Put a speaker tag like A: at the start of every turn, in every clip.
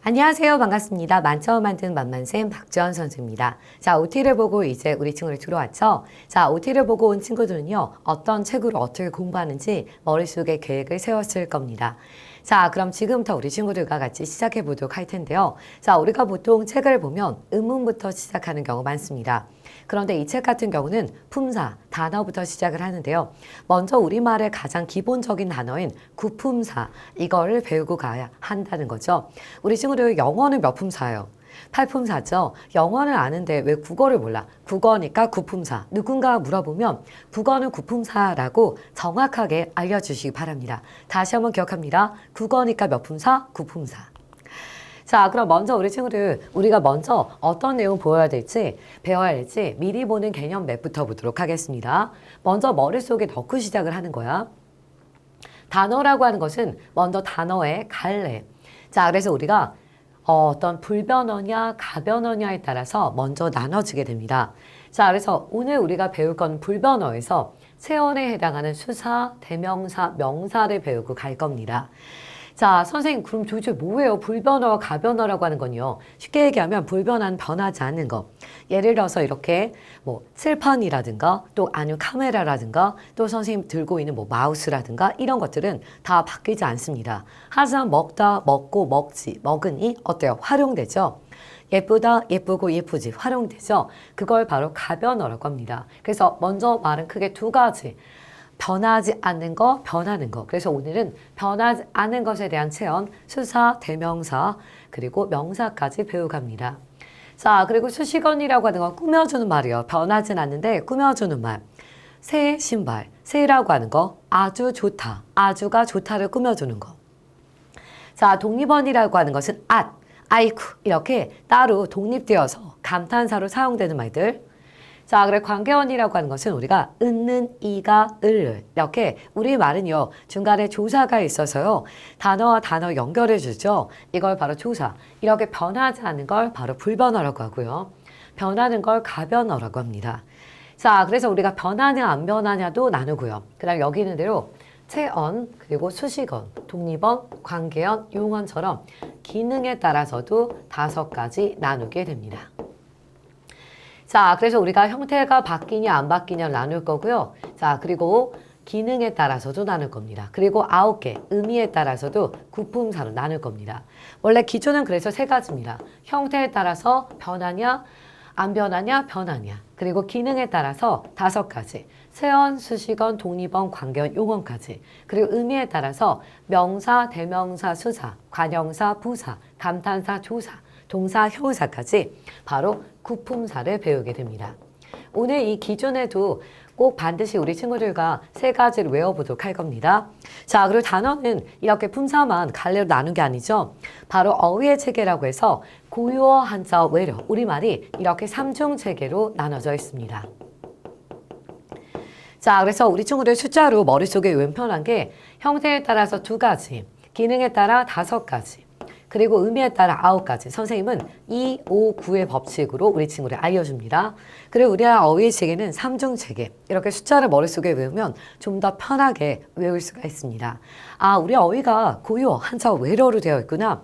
A: 안녕하세요. 반갑습니다. 만처음 만드는 만만쌤 박지원 선수입니다. 자, OT를 보고 이제 우리 친구들 들어왔죠? 자, OT를 보고 온 친구들은요, 어떤 책으로 어떻게 공부하는지 머릿속에 계획을 세웠을 겁니다. 자, 그럼 지금부터 우리 친구들과 같이 시작해 보도록 할 텐데요. 자, 우리가 보통 책을 보면 음문부터 시작하는 경우 많습니다. 그런데 이 책 같은 경우는 품사, 단어부터 시작을 하는데요. 먼저 우리말의 가장 기본적인 단어인 구품사, 이거를 배우고 가야 한다는 거죠. 우리 친구들 영어는 몇 품사예요? 8품사죠. 영어는 아는데 왜 국어를 몰라? 국어니까 구품사. 누군가 물어보면 국어는 구품사라고 정확하게 알려주시기 바랍니다. 다시 한번 기억합니다. 국어니까 몇 품사? 구품사. 자, 그럼 먼저 우리 친구들, 우리가 먼저 어떤 내용 보여야 될지, 배워야 할지 미리 보는 개념 맵부터 보도록 하겠습니다. 먼저 머릿속에 넣고 시작을 하는 거야. 단어라고 하는 것은 먼저 단어의 갈래. 자, 그래서 우리가 어떤 불변어냐 가변어냐에 따라서 먼저 나눠지게 됩니다. 자, 그래서 오늘 우리가 배울 건 불변어에서 세언에 해당하는 수사, 대명사, 명사를 배우고 갈 겁니다. 자, 선생님, 그럼 도대체 뭐예요? 불변어와 가변어라고 하는 건요. 쉽게 얘기하면 불변한 변하지 않는 거. 예를 들어서 이렇게 뭐 칠판이라든가 또 아니면 카메라라든가 또 선생님 들고 있는 뭐 마우스라든가 이런 것들은 다 바뀌지 않습니다. 하지만 먹다, 먹고, 먹지, 먹으니 어때요? 활용되죠? 예쁘다, 예쁘고, 예쁘지, 활용되죠? 그걸 바로 가변어라고 합니다. 그래서 먼저 말은 크게 두 가지. 변하지 않는 거, 변하는 거. 그래서 오늘은 변하지 않는 것에 대한 체험, 수사, 대명사, 그리고 명사까지 배워갑니다. 자, 그리고 수식어이라고 하는 건 꾸며주는 말이에요. 변하진 않는데 꾸며주는 말. 새 신발, 새라고 하는 거, 아주 좋다, 아주가 좋다를 꾸며주는 거. 자, 독립언이라고 하는 것은 아이쿠 이렇게 따로 독립되어서 감탄사로 사용되는 말들. 자, 그래 관계원이라고 하는 것은 우리가 은는, 이가, 을을 이렇게 우리 말은요 중간에 조사가 있어서요 단어와 단어 연결해 주죠. 이걸 바로 조사. 이렇게 변하지 않는 걸 바로 불변어라고 하고요. 변하는 걸 가변어라고 합니다. 자, 그래서 우리가 변하냐 안 변하냐도 나누고요. 그다음 여기 있는 대로 체언, 그리고 수식언, 독립언, 관계언, 용언처럼 기능에 따라서도 5가지 나누게 됩니다. 자, 그래서 우리가 형태가 바뀌냐 안 바뀌냐를 나눌 거고요. 자, 그리고 기능에 따라서도 나눌 겁니다. 그리고 9개, 의미에 따라서도 구품사로 나눌 겁니다. 원래 기초는 그래서 3가지입니다. 형태에 따라서 변하냐, 안 변하냐, 변하냐. 그리고 기능에 따라서 5가지. 세언, 수식언, 독립언, 관계언, 용언까지. 그리고 의미에 따라서 명사, 대명사, 수사, 관형사, 부사, 감탄사, 조사, 동사, 형용사까지 바로 구품사를 배우게 됩니다. 오늘 이 기준에도 꼭 반드시 우리 친구들과 3가지를 외워보도록 할 겁니다. 자, 그리고 단어는 이렇게 품사만 갈래로 나눈 게 아니죠. 바로 어휘의 체계라고 해서 고유어, 한자어, 외려, 우리말이 이렇게 3중 체계로 나눠져 있습니다. 자, 그래서 우리 친구들 숫자로 머릿속에 외우면 편한 게 형태에 따라서 2가지, 기능에 따라 5가지, 그리고 의미에 따라 9가지. 선생님은 2, 5, 9의 법칙으로 우리 친구를 알려줍니다. 그리고 우리 어휘의 체계는 3중 체계. 이렇게 숫자를 머릿속에 외우면 좀 더 편하게 외울 수가 있습니다. 아, 우리 어휘가 고유어, 한자어, 외래어로 되어 있구나.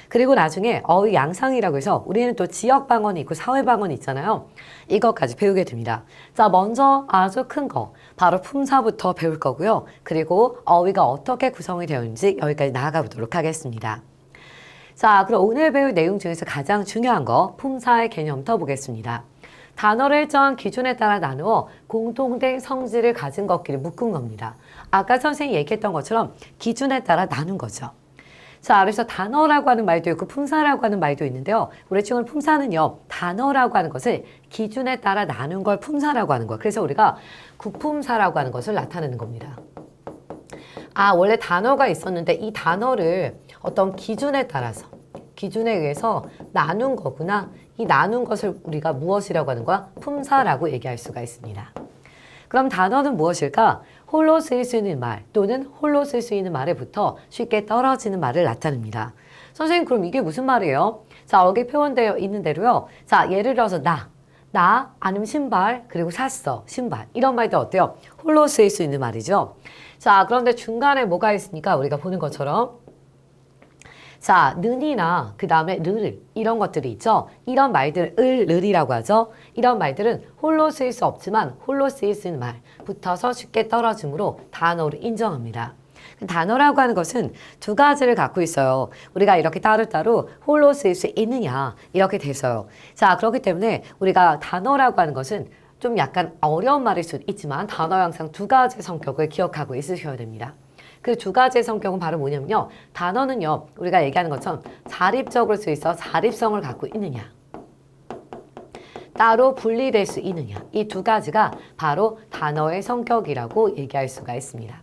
A: 그리고 나중에 어휘 양상이라고 해서 우리는 또 지역 방언이 있고 사회 방언이 있잖아요. 이것까지 배우게 됩니다. 자, 먼저 아주 큰 거, 바로 품사부터 배울 거고요. 그리고 어휘가 어떻게 구성이 되어 있는지 여기까지 나아가 보도록 하겠습니다. 자, 그럼 오늘 배울 내용 중에서 가장 중요한 거 품사의 개념부터 보겠습니다. 단어를 일정한 기준에 따라 나누어 공통된 성질을 가진 것끼리 묶은 겁니다. 아까 선생님이 얘기했던 것처럼 기준에 따라 나눈 거죠. 자, 그래서 단어라고 하는 말도 있고 품사라고 하는 말도 있는데요. 우리 친구는 품사는요, 단어라고 하는 것을 기준에 따라 나눈 걸 품사라고 하는 거예요. 그래서 우리가 구품사라고 하는 것을 나타내는 겁니다. 아, 원래 단어가 있었는데 이 단어를 어떤 기준에 따라서, 기준에 의해서 나눈 거구나. 이 나눈 것을 우리가 무엇이라고 하는 거야? 품사라고 얘기할 수가 있습니다. 그럼 단어는 무엇일까? 홀로 쓸 수 있는 말 또는 홀로 쓸 수 있는 말에부터 쉽게 떨어지는 말을 나타냅니다. 선생님, 그럼 이게 무슨 말이에요? 자, 여기 표현되어 있는 대로요. 자, 예를 들어서 나 아니면 신발, 그리고 샀어, 신발. 이런 말도 어때요? 홀로 쓰일 수 있는 말이죠. 자, 그런데 중간에 뭐가 있으니까 우리가 보는 것처럼 자, 는이나 그 다음에 르르 이런 것들이 있죠. 이런 말들 을르이라고 하죠. 이런 말들은 홀로 쓰일 수 없지만 홀로 쓰일 수 있는 말 붙어서 쉽게 떨어지므로 단어로 인정합니다. 단어라고 하는 것은 두 가지를 갖고 있어요. 우리가 이렇게 따로따로 홀로 쓰일 수 있느냐 이렇게 돼서요. 자, 그렇기 때문에 우리가 단어라고 하는 것은 좀 약간 어려운 말일 수도 있지만 단어 항상 두 가지 성격을 기억하고 있으셔야 됩니다. 그 두 가지의 성격은 바로 뭐냐면요. 단어는요. 우리가 얘기하는 것처럼 자립적으로 수 있어 자립성을 갖고 있느냐. 따로 분리될 수 있느냐. 이 두 가지가 바로 단어의 성격이라고 얘기할 수가 있습니다.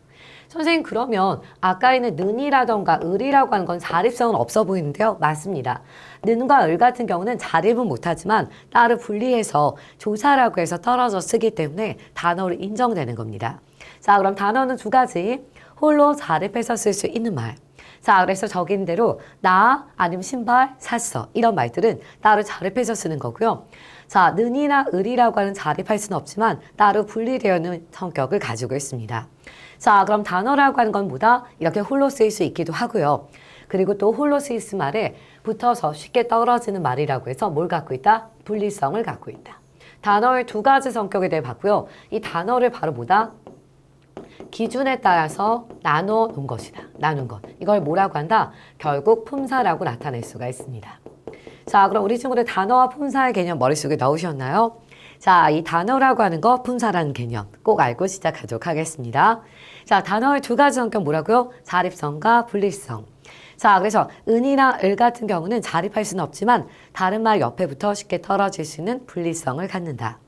A: 선생님 그러면 아까 있는 는이라던가 을이라고 하는 건 자립성은 없어 보이는데요. 맞습니다. 는과 을 같은 경우는 자립은 못하지만 따로 분리해서 조사라고 해서 떨어져 쓰기 때문에 단어로 인정되는 겁니다. 자, 그럼 단어는 두 가지. 홀로 자립해서 쓸 수 있는 말. 자, 그래서 적인대로 나 아니면 신발 샀어. 이런 말들은 따로 자립해서 쓰는 거고요. 자, 는이나 을이라고 하는 자립할 수는 없지만 따로 분리되어 있는 성격을 가지고 있습니다. 자, 그럼 단어라고 하는 건 뭐다? 이렇게 홀로 쓰일 수 있기도 하고요. 그리고 또 홀로 쓰일 수 말에 붙어서 쉽게 떨어지는 말이라고 해서 뭘 갖고 있다? 분리성을 갖고 있다. 단어의 두 가지 성격에 대해 봤고요. 이 단어를 바로 뭐다? 기준에 따라서 나눠 놓은 것이다. 나눈 것. 이걸 뭐라고 한다? 결국 품사라고 나타낼 수가 있습니다. 자, 그럼 우리 친구들 단어와 품사의 개념 머릿속에 넣으셨나요? 자, 이 단어라고 하는 거 품사라는 개념 꼭 알고 시작하도록 하겠습니다. 자, 단어의 두 가지 성격 뭐라고요? 자립성과 분리성. 자, 그래서 은이나 을 같은 경우는 자립할 수는 없지만 다른 말 옆에 붙어 쉽게 떨어질 수 있는 분리성을 갖는다.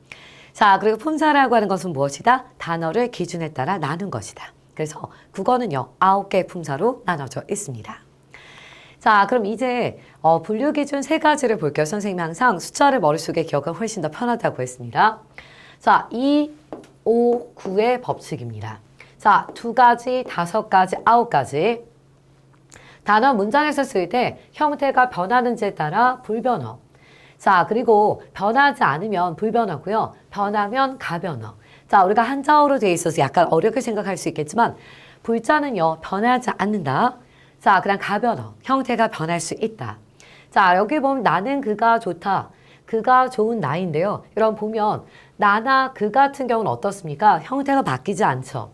A: 자, 그리고 품사라고 하는 것은 무엇이다? 단어를 기준에 따라 나눈 것이다. 그래서 국어는요, 9개의 품사로 나눠져 있습니다. 자, 그럼 이제 분류 기준 세 가지를 볼게요. 선생님이 항상 숫자를 머릿속에 기억하면 훨씬 더 편하다고 했습니다. 자, 2, 5, 9의 법칙입니다. 자, 두 가지, 다섯 가지, 아홉 가지. 단어 문장에서 쓸 때 형태가 변하는지에 따라 불변어. 자, 그리고 변하지 않으면 불변어고요. 변하면 가변어. 자, 우리가 한자어로 되어 있어서 약간 어렵게 생각할 수 있겠지만 불자는요, 변하지 않는다. 자, 그다음 가변어. 형태가 변할 수 있다. 자, 여기 보면 나는 그가 좋다. 그가 좋은 나인데요. 여러분 보면 나나 그 같은 경우는 어떻습니까? 형태가 바뀌지 않죠.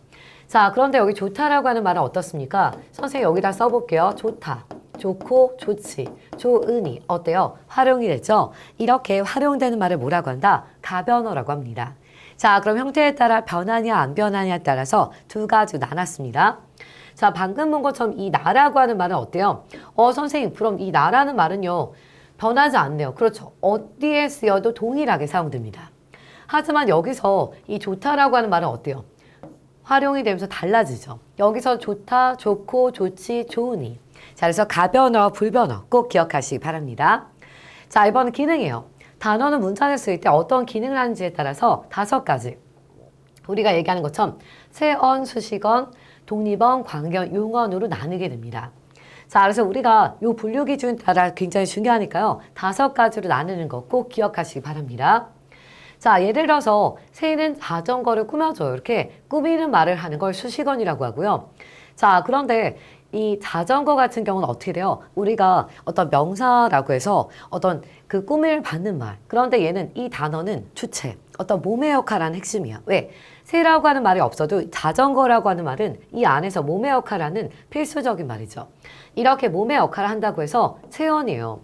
A: 자, 그런데 여기 좋다라고 하는 말은 어떻습니까? 선생님 여기다 써볼게요. 좋다. 좋고 좋지, 좋으니 어때요? 활용이 되죠? 이렇게 활용되는 말을 뭐라고 한다? 가변어라고 합니다. 자, 그럼 형태에 따라 변하냐 안 변하냐에 따라서 두 가지 나눴습니다. 자, 방금 본 것처럼 이 나라고 하는 말은 어때요? 선생님 그럼 이 나라는 말은요 변하지 않네요. 그렇죠. 어디에 쓰여도 동일하게 사용됩니다. 하지만 여기서 이 좋다라고 하는 말은 어때요? 활용이 되면서 달라지죠. 여기서 좋다, 좋고, 좋지, 좋으니. 자, 그래서 가변어, 불변어 꼭 기억하시기 바랍니다. 자, 이번은 기능이에요. 단어는 문장에 쓸 때 어떤 기능을 하는지에 따라서 다섯 가지. 우리가 얘기하는 것처럼 세언, 수식언, 독립언, 관계언, 용언으로 나누게 됩니다. 자, 그래서 우리가 이 분류 기준 따라 굉장히 중요하니까요. 다섯 가지로 나누는 거 꼭 기억하시기 바랍니다. 자, 예를 들어서 새는 자전거를 꾸며줘요. 이렇게 꾸미는 말을 하는 걸 수식언이라고 하고요. 자, 그런데 이 자전거 같은 경우는 어떻게 돼요? 우리가 어떤 명사라고 해서 어떤 그 꾸미를 받는 말. 그런데 얘는 이 단어는 주체, 어떤 몸의 역할을 하는 핵심이야. 왜? 새라고 하는 말이 없어도 자전거라고 하는 말은 이 안에서 몸의 역할을 하는 필수적인 말이죠. 이렇게 몸의 역할을 한다고 해서 체언이에요.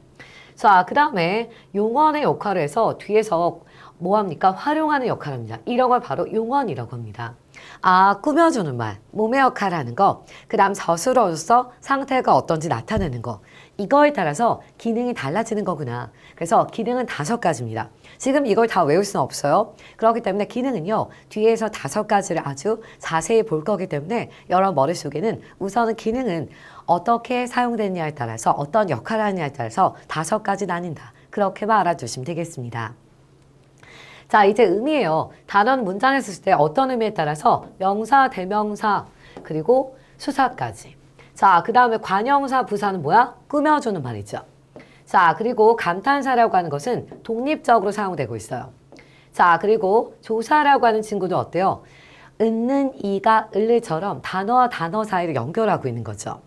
A: 자, 그 다음에 용언의 역할을 해서 뒤에서 뭐합니까? 활용하는 역할을 합니다. 이런 걸 바로 용언이라고 합니다. 아, 꾸며주는 말, 몸의 역할을 하는 거, 그 다음 스스로로서 상태가 어떤지 나타내는 거. 이거에 따라서 기능이 달라지는 거구나. 그래서 기능은 다섯 가지입니다. 지금 이걸 다 외울 수는 없어요. 그렇기 때문에 기능은요, 뒤에서 다섯 가지를 아주 자세히 볼 거기 때문에 여러분 머릿속에는 우선은 기능은 어떻게 사용되느냐에 따라서 어떤 역할을 하느냐에 따라서 다섯 가지 나뉜다. 그렇게만 알아두시면 되겠습니다. 자, 이제 의미예요. 단어는 문장에 쓸 때 어떤 의미에 따라서 명사, 대명사, 그리고 수사까지. 자, 그 다음에 관형사, 부사는 뭐야? 꾸며주는 말이죠. 자, 그리고 감탄사라고 하는 것은 독립적으로 사용되고 있어요. 자, 그리고 조사라고 하는 친구도 어때요? 은는, 이가, 을르처럼 단어와 단어 사이를 연결하고 있는 거죠.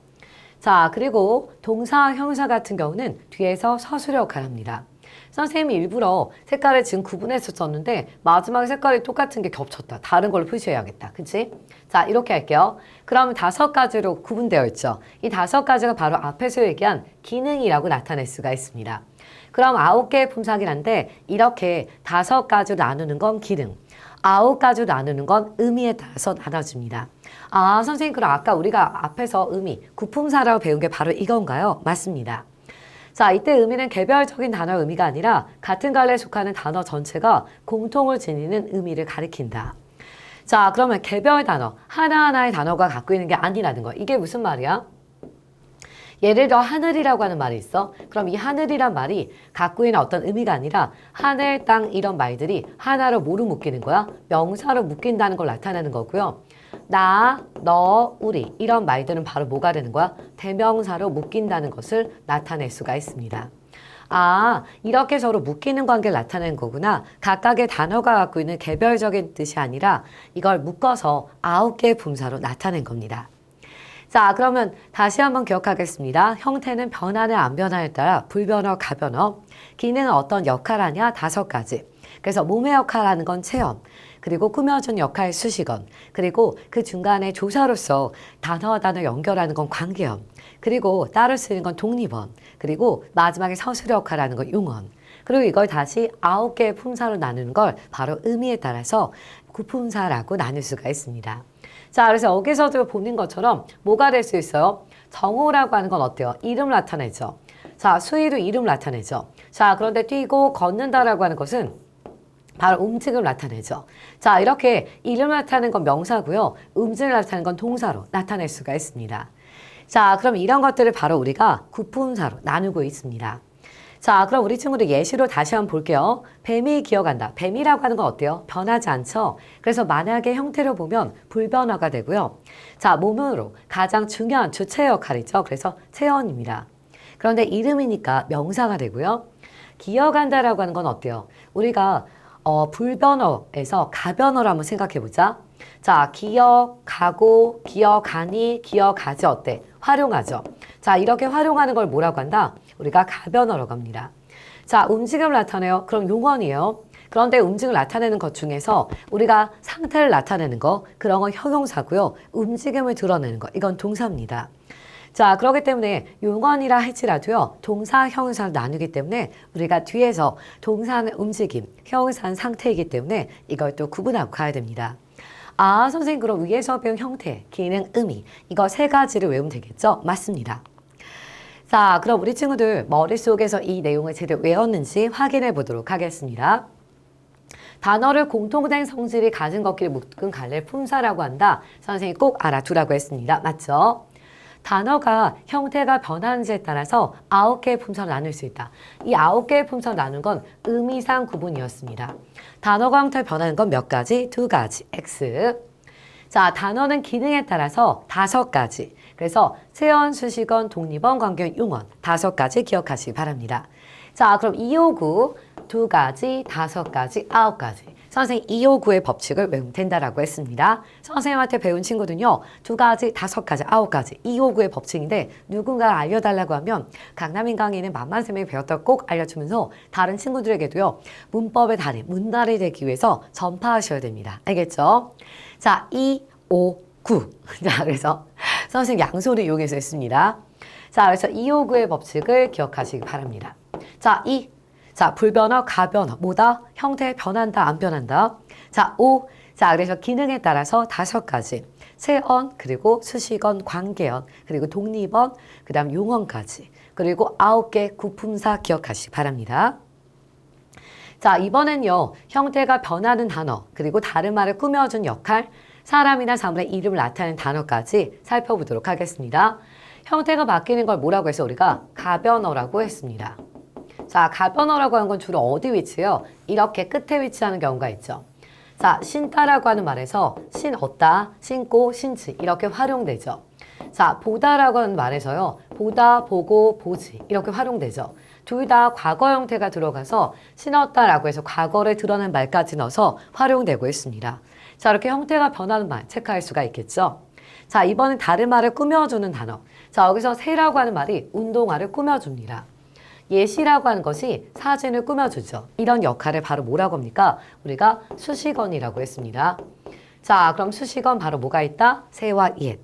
A: 자, 그리고 동사, 형사 같은 경우는 뒤에서 서술의 역할을 합니다. 선생님이 일부러 색깔을 지금 구분해서 썼는데 마지막에 색깔이 똑같은 게 겹쳤다. 다른 걸로 표시해야겠다. 그치? 자, 이렇게 할게요. 그러면 5가지로 구분되어 있죠. 이 5가지가 바로 앞에서 얘기한 기능이라고 나타낼 수가 있습니다. 그럼 9개의 품사기란데 이렇게 5가지로 나누는 건 기능, 9가지로 나누는 건 의미에 따라서 나눠집니다. 아, 선생님, 그럼 아까 우리가 앞에서 의미, 구품사라고 배운 게 바로 이건가요? 맞습니다. 자, 이때 의미는 개별적인 단어의 의미가 아니라 같은 갈래에 속하는 단어 전체가 공통을 지니는 의미를 가리킨다. 자, 그러면 개별 단어, 하나하나의 단어가 갖고 있는 게 아니라는 거. 이게 무슨 말이야? 예를 들어 하늘이라고 하는 말이 있어. 그럼 이 하늘이란 말이 갖고 있는 어떤 의미가 아니라 하늘, 땅 이런 말들이 하나로 뭐로 묶이는 거야? 명사로 묶인다는 걸 나타내는 거고요. 나, 너, 우리 이런 말들은 바로 뭐가 되는 거야? 대명사로 묶인다는 것을 나타낼 수가 있습니다. 아, 이렇게 서로 묶이는 관계를 나타내는 거구나. 각각의 단어가 갖고 있는 개별적인 뜻이 아니라 이걸 묶어서 9개의 품사로 나타낸 겁니다. 자, 그러면 다시 한번 기억하겠습니다. 형태는 변화냐 안 변화에 따라 불변어, 가변어. 기능은 어떤 역할 하냐? 5가지. 그래서 몸의 역할하는 건 체험. 그리고 꾸며준 역할 수식어. 그리고 그 중간에 조사로서 단어와 단어 연결하는 건 관계어. 그리고 따로 쓰는 건 독립어. 그리고 마지막에 서술의 역할하는 건 용어. 그리고 이걸 다시 9개의 품사로 나누는 걸 바로 의미에 따라서 구품사라고 나눌 수가 있습니다. 자, 그래서 여기서도 보는 것처럼 뭐가 될 수 있어요? 정오라고 하는 건 어때요? 이름 나타내죠. 자, 수의로 이름 나타내죠. 자, 그런데 뛰고 걷는다라고 하는 것은 바로 움직임을 나타내죠. 자, 이렇게 이름 나타내는 건 명사고요. 움직임을 나타내는 건 동사로 나타낼 수가 있습니다. 자, 그럼 이런 것들을 바로 우리가 구품사로 나누고 있습니다. 자, 그럼 우리 친구들 예시로 다시 한번 볼게요. 뱀이 기어간다. 뱀이라고 하는 건 어때요? 변하지 않죠? 그래서 만약에 형태로 보면 불변화가 되고요. 자, 몸으로 가장 중요한 주체 역할이죠. 그래서 체언입니다. 그런데 이름이니까 명사가 되고요. 기어간다라고 하는 건 어때요? 우리가 불변어에서 가변어로 한번 생각해보자. 자, 기어가고, 기어가니, 기어가지 어때? 활용하죠. 자, 이렇게 활용하는 걸 뭐라고 한다? 우리가 가변어라고 합니다. 자, 움직임을 나타내요. 그럼 용언이에요. 그런데 움직임을 나타내는 것 중에서 우리가 상태를 나타내는 거, 그런 건 형용사고요. 움직임을 드러내는 거, 이건 동사입니다. 자, 그렇기 때문에 용언이라 할지라도요, 동사, 형용사를 나누기 때문에 우리가 뒤에서 동사는 움직임, 형용사는 상태이기 때문에 이걸 또 구분하고 가야 됩니다. 아, 선생님, 그럼 위에서 배운 형태, 기능, 의미, 이거 3가지를 외우면 되겠죠? 맞습니다. 자, 그럼 우리 친구들 머릿속에서 이 내용을 제대로 외웠는지 확인해 보도록 하겠습니다. 단어를 공통된 성질이 가진 것끼리 묶은 갈래 품사라고 한다. 선생님이 꼭 알아두라고 했습니다. 맞죠? 단어가 형태가 변하는지에 따라서 9개의 품사로 나눌 수 있다. 이 9개의 품사로 나눈 건 의미상 구분이었습니다. 단어가 형태가 변하는 건 몇 가지? 2가지. X. 자, 단어는 기능에 따라서 5가지. 그래서 체언, 수식언, 독립언, 관계언, 용언 5가지 기억하시기 바랍니다. 자, 그럼 259, 2가지, 5가지, 9가지. 선생님 259의 법칙을 외우면 된다라고 했습니다. 선생님한테 배운 친구들은요. 2가지, 5가지, 9가지 259의 법칙인데 누군가 알려달라고 하면 강남인 강의는 만만쌤이 배웠다고 꼭 알려주면서 다른 친구들에게도요. 문법의 달인, 문달이 되기 위해서 전파하셔야 됩니다. 알겠죠? 자, 2, 5, 9. 자, 그래서 선생님 양소를 이용해서 했습니다. 자, 그래서 259의 법칙을 기억하시기 바랍니다. 자, 2. 자, 불변어, 가변어. 뭐다? 형태 변한다, 안 변한다. 자, 5. 자, 그래서 기능에 따라서 5가지. 체언, 그리고 수식언, 관계언, 그리고 독립언, 그 다음 용언까지. 그리고 9개 구품사 기억하시기 바랍니다. 자, 이번엔요. 형태가 변하는 단어, 그리고 다른 말을 꾸며준 역할, 사람이나 사물의 이름을 나타내는 단어까지 살펴보도록 하겠습니다. 형태가 바뀌는 걸 뭐라고 해서 우리가 가변어라고 했습니다. 자, 가변어라고 하는 건 주로 어디 위치해요? 이렇게 끝에 위치하는 경우가 있죠. 자, 신다라고 하는 말에서 신 얻다, 신고, 신지 이렇게 활용되죠. 자, 보다라고 하는 말에서요. 보다, 보고, 보지 이렇게 활용되죠. 둘 다 과거 형태가 들어가서 신었다라고 해서 과거를 드러낸 말까지 넣어서 활용되고 있습니다. 자, 이렇게 형태가 변하는 말 체크할 수가 있겠죠. 자, 이번엔 다른 말을 꾸며주는 단어. 자, 여기서 새라고 하는 말이 운동화를 꾸며줍니다. 예시라고 하는 것이 사진을 꾸며주죠. 이런 역할을 바로 뭐라고 합니까? 우리가 수식어이라고 했습니다. 자, 그럼 수식어는 바로 뭐가 있다? 새와 옛.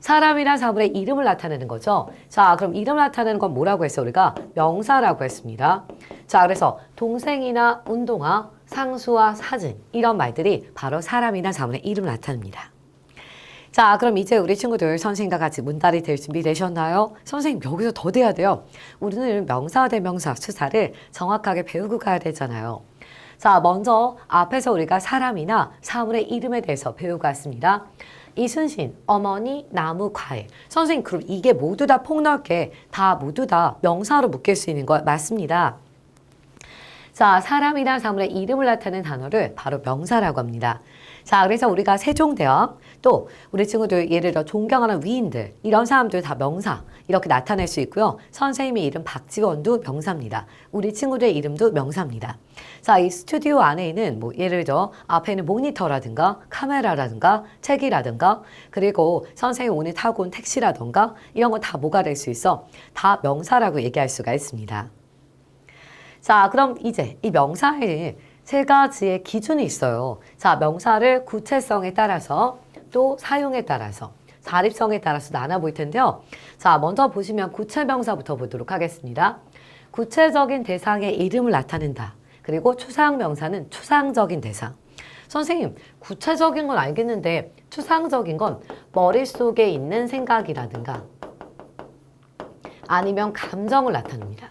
A: 사람이란 사물의 이름을 나타내는 거죠. 자, 그럼 이름을 나타내는 건 뭐라고 했어? 우리가 명사라고 했습니다. 자, 그래서 동생이나 운동화, 상수와 사진 이런 말들이 바로 사람이나 사물의 이름을 나타냅니다. 자, 그럼 이제 우리 친구들 선생님과 같이 문달이 될 준비 되셨나요? 선생님 여기서 더 돼야 돼요. 우리는 명사 대명사 수사를 정확하게 배우고 가야 되잖아요. 자, 먼저 앞에서 우리가 사람이나 사물의 이름에 대해서 배우고 왔습니다. 이순신, 어머니, 나무, 과일. 선생님 그럼 이게 모두 다 폭넓게 다 모두 다 명사로 묶일 수 있는 거 맞습니다. 자, 사람이나 사물의 이름을 나타내는 단어를 바로 명사라고 합니다. 자, 그래서 우리가 세종대왕, 또 우리 친구들 예를 들어 존경하는 위인들, 이런 사람들 다 명사 이렇게 나타낼 수 있고요. 선생님의 이름 박지원도 명사입니다. 우리 친구들의 이름도 명사입니다. 자, 이 스튜디오 안에 있는 뭐 예를 들어 앞에 있는 모니터라든가 카메라라든가 책이라든가 그리고 선생님 오늘 타고 온 택시라든가 이런 거 다 뭐가 될 수 있어? 다 명사라고 얘기할 수가 있습니다. 자, 그럼 이제 이 명사에 세 가지의 기준이 있어요. 자, 명사를 구체성에 따라서 또 사용에 따라서 자립성에 따라서 나눠 볼 텐데요. 자, 먼저 보시면 구체명사부터 보도록 하겠습니다. 구체적인 대상의 이름을 나타낸다. 그리고 추상명사는 추상적인 대상. 선생님, 구체적인 건 알겠는데 추상적인 건 머릿속에 있는 생각이라든가 아니면 감정을 나타냅니다.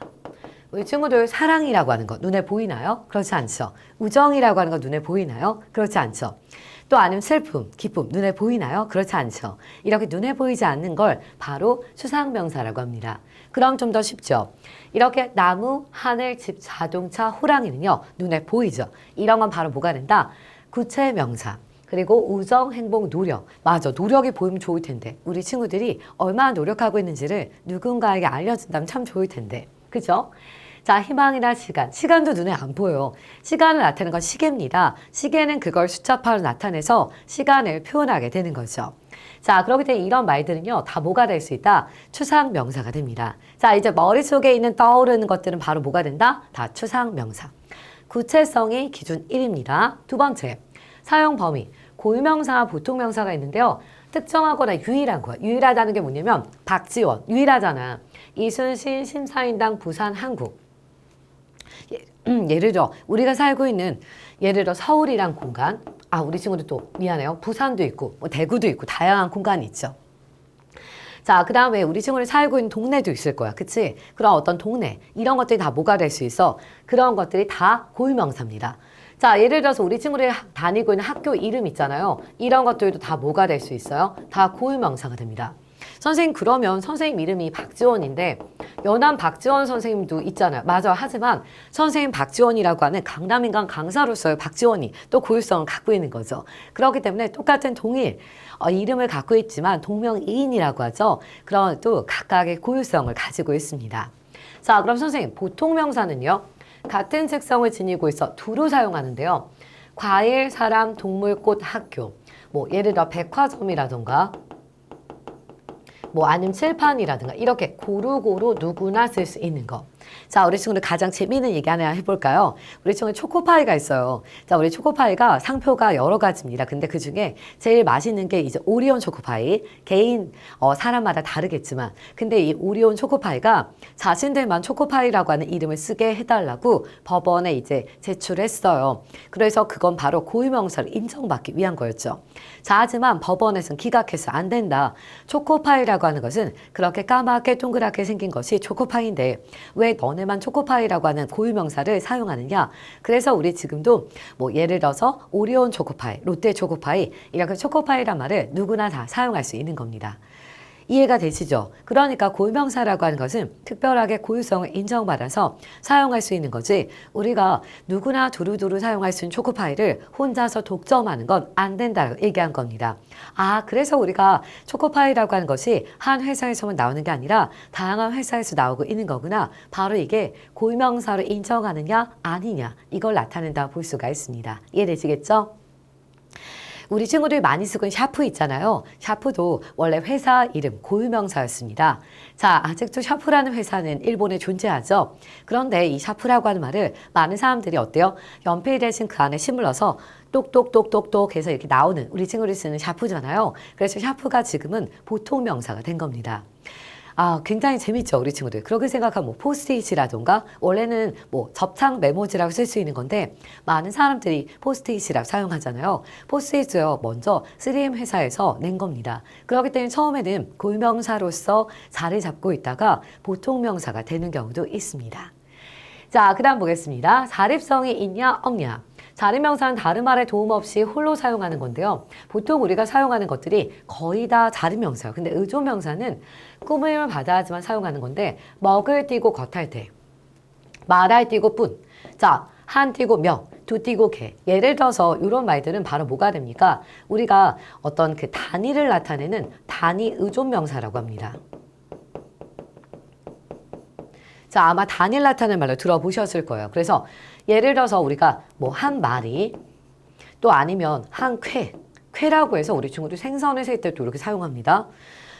A: 우리 친구들 사랑이라고 하는 거 눈에 보이나요? 그렇지 않죠. 우정이라고 하는 거 눈에 보이나요? 그렇지 않죠. 또 아니면 슬픔, 기쁨 눈에 보이나요? 그렇지 않죠. 이렇게 눈에 보이지 않는 걸 바로 추상명사라고 합니다. 그럼 좀 더 쉽죠. 이렇게 나무, 하늘, 집, 자동차, 호랑이는요. 눈에 보이죠. 이런 건 바로 뭐가 된다? 구체명사. 그리고 우정, 행복, 노력. 맞아. 노력이 보이면 좋을 텐데. 우리 친구들이 얼마나 노력하고 있는지를 누군가에게 알려준다면 참 좋을 텐데. 그죠? 자, 희망이나 시간. 시간도 눈에 안 보여요. 시간을 나타내는 건 시계입니다. 시계는 그걸 숫자파로 나타내서 시간을 표현하게 되는 거죠. 자, 그렇기 때문에 이런 말들은요, 다 뭐가 될 수 있다? 추상명사가 됩니다. 자, 이제 머릿속에 있는 떠오르는 것들은 바로 뭐가 된다? 다 추상명사. 구체성이 기준 1입니다. 두 번째, 사용 범위. 고유명사와 보통명사가 있는데요. 특정하거나 유일한 거야. 유일하다는 게 뭐냐면 박지원, 유일하잖아. 이순신, 심사인당, 부산, 한국. 예를 들어 우리가 살고 있는 예를 들어 서울이란 공간. 아, 우리 친구들 또 미안해요. 부산도 있고 뭐 대구도 있고 다양한 공간이 있죠. 자, 그 다음에 우리 친구들 살고 있는 동네도 있을 거야. 그치? 그런 어떤 동네 이런 것들이 다 뭐가 될 수 있어? 그런 것들이 다 고유명사입니다. 자, 예를 들어서 우리 친구들이 다니고 있는 학교 이름 있잖아요. 이런 것들도 다 뭐가 될 수 있어요? 다 고유명사가 됩니다. 선생님, 그러면 선생님 이름이 박지원인데 연암 박지원 선생님도 있잖아요. 맞아. 하지만 선생님 박지원이라고 하는 강남인간 강사로서의 박지원이 또 고유성을 갖고 있는 거죠. 그렇기 때문에 똑같은 동일 이름을 갖고 있지만 동명이인이라고 하죠. 그런 또 각각의 고유성을 가지고 있습니다. 자, 그럼 선생님 보통명사는요. 같은 특성을 지니고 있어 두루 사용하는데요. 과일, 사람, 동물, 꽃, 학교. 뭐 예를 들어 백화점이라던가 뭐 아니면 칠판이라든가 이렇게 고루고루 누구나 쓸 수 있는 거. 자, 우리 친구들 가장 재미있는 얘기 하나 해볼까요? 우리 친구들 초코파이가 있어요. 자, 우리 초코파이가 상표가 여러 가지입니다. 근데 그 중에 제일 맛있는 게 이제 오리온 초코파이. 개인 사람마다 다르겠지만 근데 이 오리온 초코파이가 자신들만 초코파이라고 하는 이름을 쓰게 해달라고 법원에 이제 제출했어요. 그래서 그건 바로 고유명사를 인정받기 위한 거였죠. 자, 하지만 법원에서는 기각해서 안 된다. 초코파이라고 하는 것은 그렇게 까맣게 동그랗게 생긴 것이 초코파이인데 왜 너네만 초코파이라고 하는 고유명사를 사용하느냐? 그래서 우리 지금도 뭐 예를 들어서 오리온 초코파이, 롯데 초코파이 이렇게 초코파이란 말을 누구나 다 사용할 수 있는 겁니다. 이해가 되시죠? 그러니까 고유명사라고 하는 것은 특별하게 고유성을 인정받아서 사용할 수 있는 거지 우리가 누구나 두루두루 사용할 수 있는 초코파이를 혼자서 독점하는 건 안 된다고 얘기한 겁니다. 아, 그래서 우리가 초코파이라고 하는 것이 한 회사에서만 나오는 게 아니라 다양한 회사에서 나오고 있는 거구나. 바로 이게 고유명사로 인정하느냐 아니냐 이걸 나타낸다 볼 수가 있습니다. 이해되시겠죠? 우리 친구들이 많이 쓰고 있는 샤프 있잖아요. 샤프도 원래 회사 이름 고유명사였습니다. 자, 아직도 샤프라는 회사는 일본에 존재하죠. 그런데 이 샤프라고 하는 말을 많은 사람들이 어때요? 연필 대신 그 안에 심을 넣어서 똑똑똑똑똑 해서 이렇게 나오는 우리 친구들이 쓰는 샤프잖아요. 그래서 샤프가 지금은 보통 명사가 된 겁니다. 아, 굉장히 재밌죠, 우리 친구들. 그렇게 생각하면 뭐 포스트잇이라던가 원래는 뭐 접착 메모지라고 쓸 수 있는 건데 많은 사람들이 포스트잇이라고 사용하잖아요. 포스트잇을요, 먼저 3M 회사에서 낸 겁니다. 그렇기 때문에 처음에는 고유명사로서 자리 잡고 있다가 보통 명사가 되는 경우도 있습니다. 자, 그 다음 보겠습니다. 자립성이 있냐 없냐. 자립명사는 다른 말에 도움 없이 홀로 사용하는 건데요. 보통 우리가 사용하는 것들이 거의 다 자립명사예요. 근데 의존명사는 꾸밈을 받아야지만 사용하는 건데 먹을 띄고 겉할 때, 말할 띄고 뿐, 자, 한 띄고 명, 두 띄고 개. 예를 들어서 이런 말들은 바로 뭐가 됩니까? 우리가 어떤 그 단위를 나타내는 단위 의존명사라고 합니다. 자, 아마 단일 나타내는 말로 들어보셨을 거예요. 그래서 예를 들어서 우리가 뭐 한 마리 또 아니면 한 쾌라고 해서 우리 친구들 생선을 셀 때도 이렇게 사용합니다.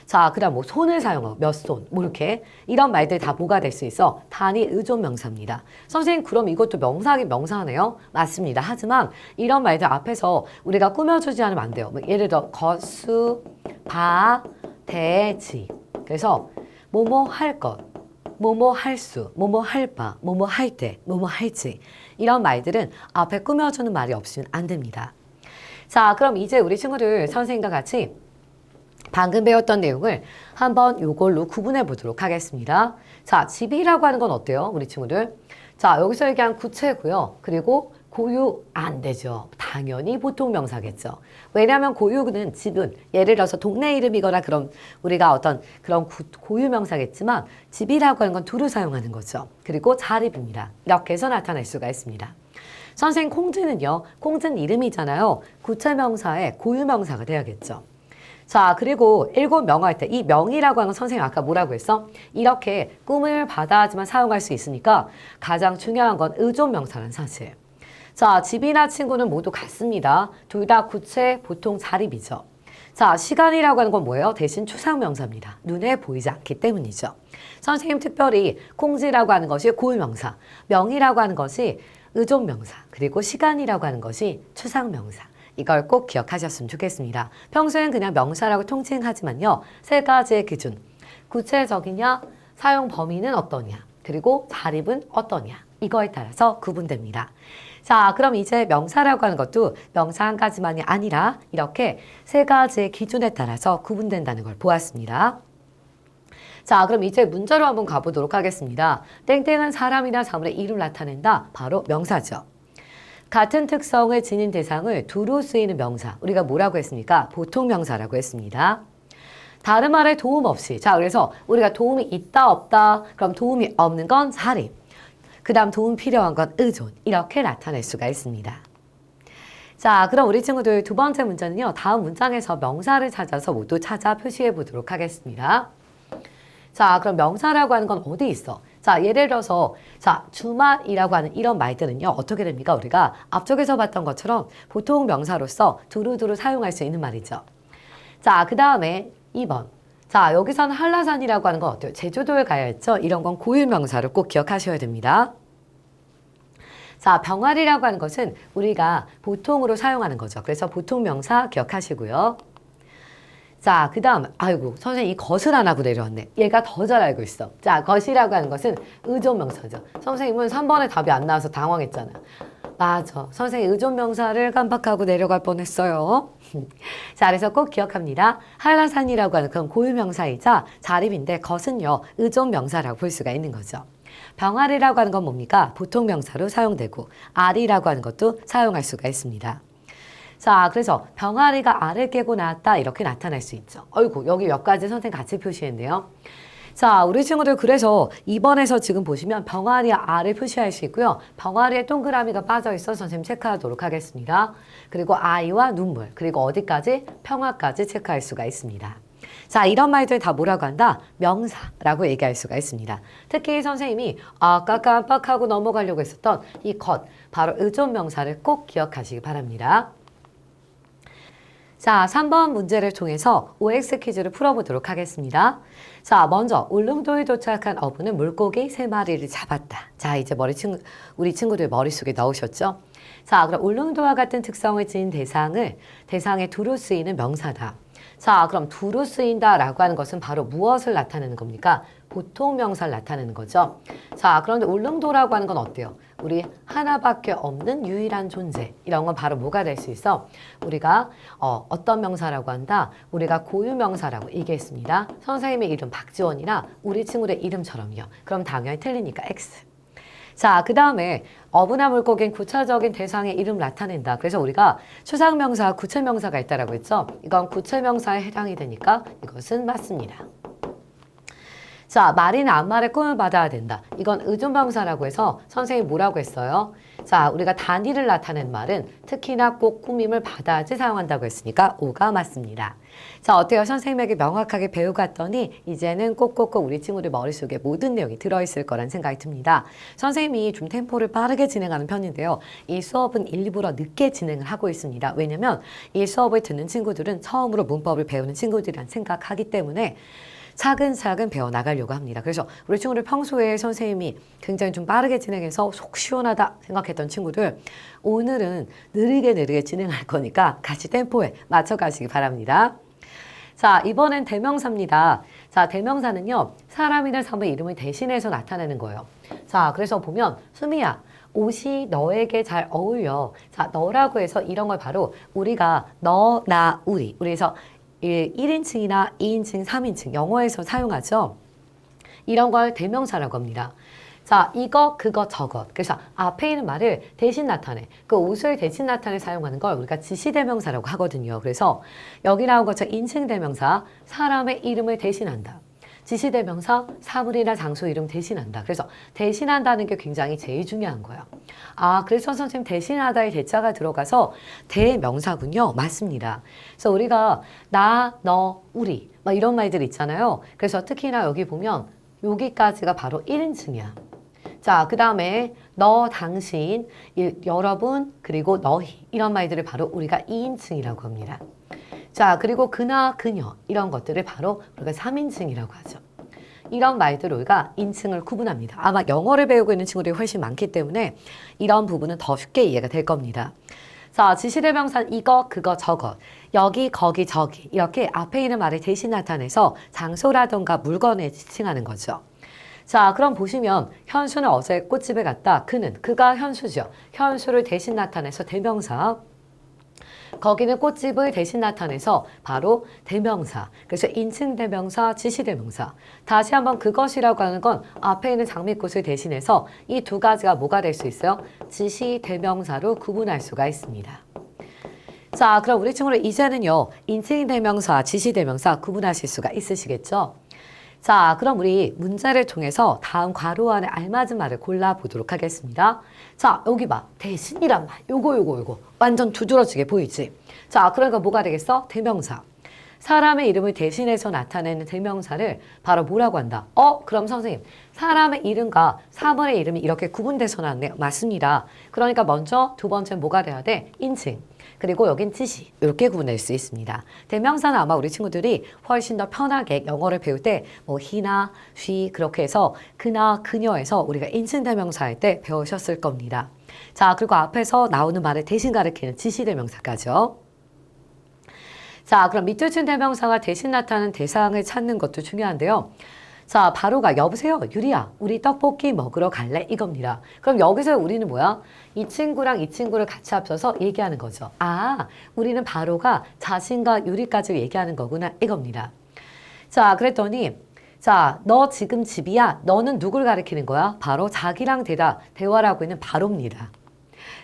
A: 자, 그다음 뭐 손을 사용하고 몇 손, 뭐 이렇게 이런 말들 다 뭐가 될 수 있어? 단위 의존 명사입니다. 선생님, 그럼 이것도 명사긴 명사네요? 맞습니다. 하지만 이런 말들 앞에서 우리가 꾸며주지 않으면 안 돼요. 뭐 예를 들어 거수, 바, 대지. 그래서 뭐뭐 할 것, 뭐뭐 할 수, 뭐뭐 할 바, 뭐뭐 할 때, 뭐뭐 할지. 이런 말들은 앞에 꾸며주는 말이 없으면 안 됩니다. 자, 그럼 이제 우리 친구들 선생님과 같이 방금 배웠던 내용을 한번 이걸로 구분해 보도록 하겠습니다. 자, 집이라고 하는 건 어때요? 우리 친구들. 자, 여기서 얘기한 구체고요. 그리고 고유 안 되죠. 당연히 보통 명사겠죠. 왜냐하면 고유는 집은 예를 들어서 동네 이름이거나 그런 우리가 어떤 그런 고유 명사겠지만 집이라고 하는 건 두루 사용하는 거죠. 그리고 자립입니다. 이렇게 해서 나타낼 수가 있습니다. 선생님, 콩지는요. 콩지는 이름이잖아요. 구체명사의 고유 명사가 돼야겠죠. 자, 그리고 일곱 명할 때 이 명이라고 하는 건 선생님 아까 뭐라고 했어? 이렇게 꿈을 받아야지만 사용할 수 있으니까 가장 중요한 건 의존명사라는 사실. 자, 집이나 친구는 모두 같습니다. 둘 다 구체, 보통 자립이죠. 자, 시간이라고 하는 건 뭐예요? 대신 추상명사입니다. 눈에 보이지 않기 때문이죠. 선생님, 특별히 콩지라고 하는 것이 고유명사, 명이라고 하는 것이 의존명사, 그리고 시간이라고 하는 것이 추상명사. 이걸 꼭 기억하셨으면 좋겠습니다. 평소엔 그냥 명사라고 통칭하지만요. 세 가지의 기준. 구체적이냐, 사용 범위는 어떠냐, 그리고 자립은 어떠냐. 이거에 따라서 구분됩니다. 자, 그럼 이제 명사라고 하는 것도 명사 한 가지만이 아니라 이렇게 세 가지의 기준에 따라서 구분된다는 걸 보았습니다. 자, 그럼 이제 문제로 한번 가보도록 하겠습니다. 땡땡은 사람이나 사물의 이름을 나타낸다. 바로 명사죠. 같은 특성을 지닌 대상을 두루 쓰이는 명사. 우리가 뭐라고 했습니까? 보통 명사라고 했습니다. 다른 말에 도움 없이. 자, 그래서 우리가 도움이 있다, 없다. 그럼 도움이 없는 건 자립. 그 다음 도움 필요한 건 의존. 이렇게 나타낼 수가 있습니다. 자, 그럼 우리 친구들 두 번째 문제는요. 다음 문장에서 명사를 찾아서 모두 찾아 표시해 보도록 하겠습니다. 자, 그럼 명사라고 하는 건 어디 있어? 자, 예를 들어서 자, 주말이라고 하는 이런 말들은요. 어떻게 됩니까? 우리가 앞쪽에서 봤던 것처럼 보통 명사로서 두루두루 사용할 수 있는 말이죠. 자, 그 다음에 2번. 자, 여기서는 한라산이라고 하는 건 어때요? 제주도에 가야 했죠? 이런 건 고유명사를 꼭 기억하셔야 됩니다. 자, 병아리라고 하는 것은 우리가 보통으로 사용하는 거죠. 그래서 보통 명사 기억하시고요. 자, 그 다음, 아이고, 선생님 이 것을 안 하고 내려왔네. 얘가 더 잘 알고 있어. 자, 것이라고 하는 것은 의존명사죠. 선생님은 3번에 답이 안 나와서 당황했잖아. 맞아. 선생님 의존명사를 깜빡하고 내려갈 뻔했어요. 자, 그래서 꼭 기억합니다. 한라산이라고 하는 그런 고유명사이자 자립인데 것은요, 의존명사라고 볼 수가 있는 거죠. 병아리라고 하는 건 뭡니까? 보통 명사로 사용되고 알이라고 하는 것도 사용할 수가 있습니다. 자, 그래서 병아리가 알을 깨고 나왔다 이렇게 나타날 수 있죠. 어이구, 여기 몇 가지 선생님 같이 표시했네요. 자, 우리 친구들 그래서 2번에서 지금 보시면 병아리 알을 표시할 수 있고요. 병아리에 동그라미가 빠져 있어 선생님 체크하도록 하겠습니다. 그리고 아이와 눈물, 그리고 어디까지? 평화까지 체크할 수가 있습니다. 자, 이런 말들 다 뭐라고 한다? 명사라고 얘기할 수가 있습니다. 특히 선생님이 아까 깜빡하고 넘어가려고 했었던 이 것, 바로 의존명사를 꼭 기억하시기 바랍니다. 자, 3번 문제를 통해서 OX 퀴즈를 풀어보도록 하겠습니다. 자, 먼저 울릉도에 도착한 어부는 물고기 3마리를 잡았다. 자, 이제 우리 친구들 머릿속에 넣으셨죠? 자, 그럼 울릉도와 같은 특성을 지닌 대상에 두루 쓰이는 명사다. 자, 그럼 두루 쓰인다라고 하는 것은 바로 무엇을 나타내는 겁니까? 보통 명사를 나타내는 거죠. 자, 그런데 울릉도라고 하는 건 어때요? 우리 하나밖에 없는 유일한 존재. 이런 건 바로 뭐가 될 수 있어? 우리가 어떤 명사라고 한다? 우리가 고유명사라고 얘기했습니다. 선생님의 이름 박지원이나 우리 친구의 이름처럼요. 그럼 당연히 틀리니까 X. 자, 그 다음에 어부나 물고기는 구체적인 대상의 이름을 나타낸다. 그래서 우리가 추상명사, 구체명사가 있다라고 했죠. 이건 구체명사에 해당이 되니까 이것은 맞습니다. 자, 말이나 앞말의 꿈을 받아야 된다. 이건 의존명사라고 해서 선생님이 뭐라고 했어요? 자, 우리가 단위를 나타낸 말은 특히나 꼭 꾸밈을 받아야지 사용한다고 했으니까 O가 맞습니다. 자, 어때요? 선생님에게 명확하게 배우갔더니 이제는 꼭꼭꼭 우리 친구들 머릿속에 모든 내용이 들어있을 거란 생각이 듭니다. 선생님이 좀 템포를 빠르게 진행하는 편인데요. 이 수업은 일부러 늦게 진행을 하고 있습니다. 왜냐면 이 수업을 듣는 친구들은 처음으로 문법을 배우는 친구들이란 생각하기 때문에 차근차근 배워나가려고 합니다. 그래서 우리 친구들 평소에 선생님이 굉장히 좀 빠르게 진행해서 속 시원하다 생각했던 친구들 오늘은 느리게 진행할 거니까 같이 템포에 맞춰가시기 바랍니다. 자, 이번엔 대명사입니다. 자, 대명사는요. 사람이나 사물의 이름을 대신해서 나타내는 거예요. 자, 그래서 보면 수미야. 옷이 너에게 잘 어울려. 자, 너라고 해서 이런 걸 바로 우리가 너, 나, 우리. 그래서 1인칭이나 2인칭, 3인칭 영어에서 사용하죠. 이런 걸 대명사라고 합니다. 자, 이거, 그거, 저것. 그래서 앞에 있는 말을 대신 나타내. 그 옷을 대신 나타내 사용하는 걸 우리가 지시대명사라고 하거든요. 그래서 여기 나온 것처럼 인칭대명사, 사람의 이름을 대신한다. 지시대명사, 사물이나 장소 이름 대신한다. 그래서 대신한다는 게 굉장히 제일 중요한 거예요. 아, 그래서 선생님 대신하다의 대자가 들어가서 대명사군요. 맞습니다. 그래서 우리가 나, 너, 우리 막 이런 말들 있잖아요. 그래서 특히나 여기 보면 여기까지가 바로 1인칭이야. 자, 그 다음에 너, 당신, 여러분, 그리고 너희 이런 말들을 바로 우리가 2인칭이라고 합니다. 자, 그리고 그나, 그녀 이런 것들을 바로 우리가 3인칭이라고 하죠. 이런 말들을 우리가 인칭을 구분합니다. 아마 영어를 배우고 있는 친구들이 훨씬 많기 때문에 이런 부분은 더 쉽게 이해가 될 겁니다. 자, 지시대명사는 이거, 그거, 저거, 여기, 거기, 저기 이렇게 앞에 있는 말을 대신 나타내서 장소라던가 물건에 지칭하는 거죠. 자, 그럼 보시면 현수는 어제 꽃집에 갔다. 그가 현수죠. 현수를 대신 나타내서 대명사. 거기는 꽃집을 대신 나타내서 바로 대명사. 그래서 인칭 대명사, 지시 대명사. 다시 한번 그것이라고 하는 건 앞에 있는 장미꽃을 대신해서 이 두 가지가 뭐가 될 수 있어요? 지시 대명사로 구분할 수가 있습니다. 자, 그럼 우리 친구들 이제는요. 인칭 대명사, 지시 대명사 구분하실 수가 있으시겠죠? 자, 그럼 우리 문제를 통해서 다음 괄호 안에 알맞은 말을 골라보도록 하겠습니다. 자, 여기 봐. 대신이란 말. 요거. 완전 두드러지게 보이지? 자, 그러니까 뭐가 되겠어? 대명사. 사람의 이름을 대신해서 나타내는 대명사를 바로 뭐라고 한다? 그럼 선생님, 사람의 이름과 사물의 이름이 이렇게 구분돼서 나왔네요. 맞습니다. 그러니까 먼저 두 번째 뭐가 돼야 돼? 인칭. 그리고 여긴 지시. 이렇게 구분할 수 있습니다. 대명사는 아마 우리 친구들이 훨씬 더 편하게 영어를 배울 때 뭐 he나 she 그렇게 해서 그나 그녀에서 우리가 인칭 대명사 할 때 배우셨을 겁니다. 자, 그리고 앞에서 나오는 말을 대신 가리키는 지시 대명사까지요. 자, 그럼 밑줄 친 대명사가 대신 나타나는 대상을 찾는 것도 중요한데요. 자, 바로가 여보세요 유리야 우리 떡볶이 먹으러 갈래? 이겁니다. 그럼 여기서 우리는 뭐야? 이 친구랑 이 친구를 같이 합쳐서 얘기하는 거죠. 아, 우리는 바로가 자신과 유리까지 얘기하는 거구나 이겁니다. 자, 그랬더니 자, 너 지금 집이야? 너는 누굴 가리키는 거야? 바로 자기랑 대화를 하고 있는 바로입니다.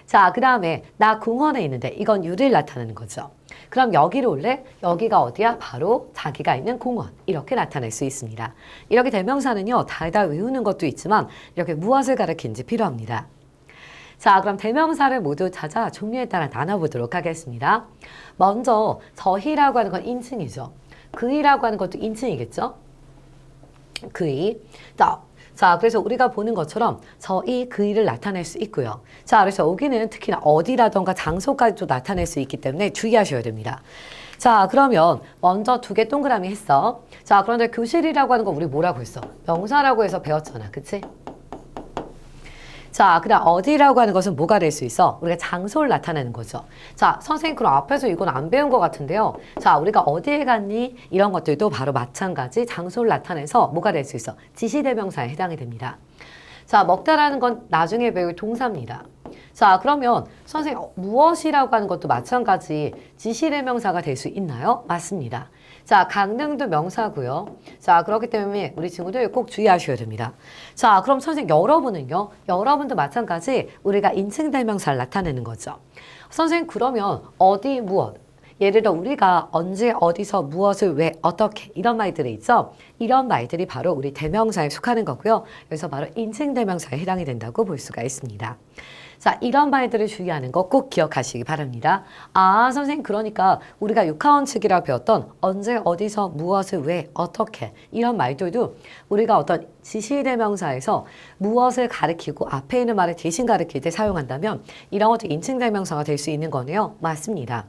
A: 자, 그 다음에 나 공원에 있는데 이건 유리를 나타내는 거죠. 그럼 여기로 올래? 여기가 어디야? 바로 자기가 있는 공원. 이렇게 나타낼 수 있습니다. 이렇게 대명사는요. 달달 외우는 것도 있지만 이렇게 무엇을 가리키는지 필요합니다. 자, 그럼 대명사를 모두 찾아 종류에 따라 나눠보도록 하겠습니다. 먼저 저희라고 하는 건 인칭이죠. 그이라고 하는 것도 인칭이겠죠? 그이. 자, 그래서 우리가 보는 것처럼 저희, 그이를 나타낼 수 있고요. 자, 그래서 여기는 특히나 어디라던가 장소까지도 나타낼 수 있기 때문에 주의하셔야 됩니다. 자, 그러면 먼저 두 개 동그라미 했어. 자, 그런데 교실이라고 하는 거 우리 뭐라고 했어? 명사라고 해서 배웠잖아. 그치? 자, 그다음 어디라고 하는 것은 뭐가 될 수 있어? 우리가 장소를 나타내는 거죠. 자, 선생님 그럼 앞에서 이건 안 배운 것 같은데요. 자, 우리가 어디에 갔니? 이런 것들도 바로 마찬가지 장소를 나타내서 뭐가 될 수 있어? 지시대명사에 해당이 됩니다. 자, 먹다라는 건 나중에 배울 동사입니다. 자, 그러면 선생님 무엇이라고 하는 것도 마찬가지 지시대명사가 될 수 있나요? 맞습니다. 자, 강릉도 명사고요. 자, 그렇기 때문에 우리 친구들 꼭 주의하셔야 됩니다. 자, 그럼 선생님 여러분은요? 여러분도 마찬가지 우리가 인칭대명사를 나타내는 거죠. 선생님 그러면 어디 무엇 예를 들어 우리가 언제 어디서 무엇을 왜 어떻게 이런 말들이 있죠. 이런 말들이 바로 우리 대명사에 속하는 거고요. 그래서 바로 인칭대명사에 해당이 된다고 볼 수가 있습니다. 자, 이런 말들을 주의하는 거 꼭 기억하시기 바랍니다. 아, 선생님 그러니까 우리가 육하원 측이라 배웠던 언제 어디서 무엇을 왜 어떻게 이런 말들도 우리가 어떤 지시대명사에서 무엇을 가리키고 앞에 있는 말을 대신 가리킬 때 사용한다면 이런 것도 인칭대명사가 될 수 있는 거네요. 맞습니다.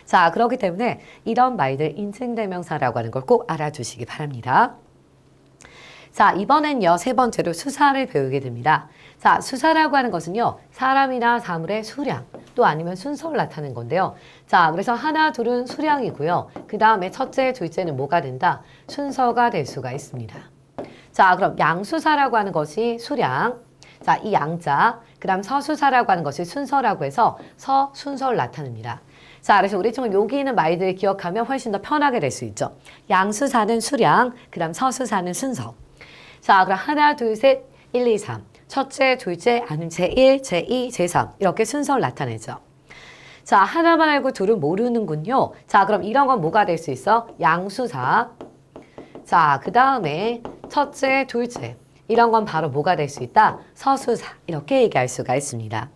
A: 자, 그렇기 때문에 이런 말들 인칭대명사라고 하는 걸 꼭 알아두시기 바랍니다. 자, 이번엔요, 세 번째로 수사를 배우게 됩니다. 자, 수사라고 하는 것은요, 사람이나 사물의 수량, 또 아니면 순서를 나타내는 건데요. 자, 그래서 하나, 둘은 수량이고요. 그 다음에 첫째, 둘째는 뭐가 된다? 순서가 될 수가 있습니다. 자, 그럼 양수사라고 하는 것이 수량, 자, 이 양자, 그 다음 서수사라고 하는 것이 순서라고 해서 서, 순서를 나타냅니다. 자, 그래서 우리 친구 여기 있는 말들을 기억하면 훨씬 더 편하게 될 수 있죠. 양수사는 수량, 그 다음 서수사는 순서. 자, 그럼 하나, 둘, 셋, 1, 2, 3. 첫째, 둘째, 아니면 제1, 제2, 제3. 이렇게 순서를 나타내죠. 자, 하나만 알고 둘은 모르는군요. 자, 그럼 이런 건 뭐가 될 수 있어? 양수사. 자, 그 다음에 첫째, 둘째. 이런 건 바로 뭐가 될 수 있다? 서수사. 이렇게 얘기할 수가 있습니다.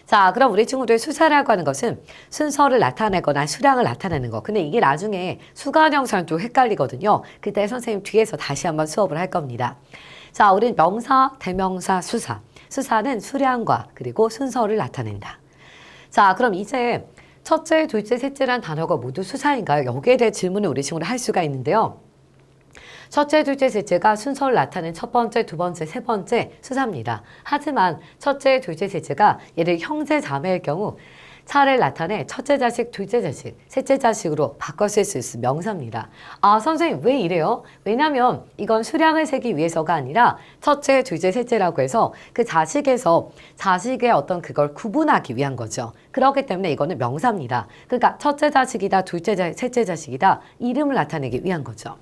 A: 자, 그럼 우리 친구들 수사라고 하는 것은 순서를 나타내거나 수량을 나타내는 거. 근데 이게 나중에 수관형사랑 좀 헷갈리거든요. 그때 선생님 뒤에서 다시 한번 수업을 할 겁니다. 자, 우린 명사, 대명사, 수사. 수사는 수량과 그리고 순서를 나타낸다. 자, 그럼 이제 첫째, 둘째, 셋째란 단어가 모두 수사인가요? 여기에 대해 질문을 우리 친구를 할 수가 있는데요. 첫째, 둘째, 셋째가 순서를 나타낸 첫 번째, 두 번째, 세 번째 수사입니다. 하지만 첫째, 둘째, 셋째가 예를 형제, 자매일 경우 차례를 나타내 첫째 자식, 둘째 자식, 셋째 자식으로 바꿔 쓸 수 있는 명사입니다. 아, 선생님 왜 이래요? 왜냐하면 이건 수량을 세기 위해서가 아니라 첫째, 둘째, 셋째라고 해서 그 자식에서 자식의 어떤 그걸 구분하기 위한 거죠. 그렇기 때문에 이거는 명사입니다. 그러니까 첫째 자식이다, 둘째 자식, 셋째 자식이다 이름을 나타내기 위한 거죠.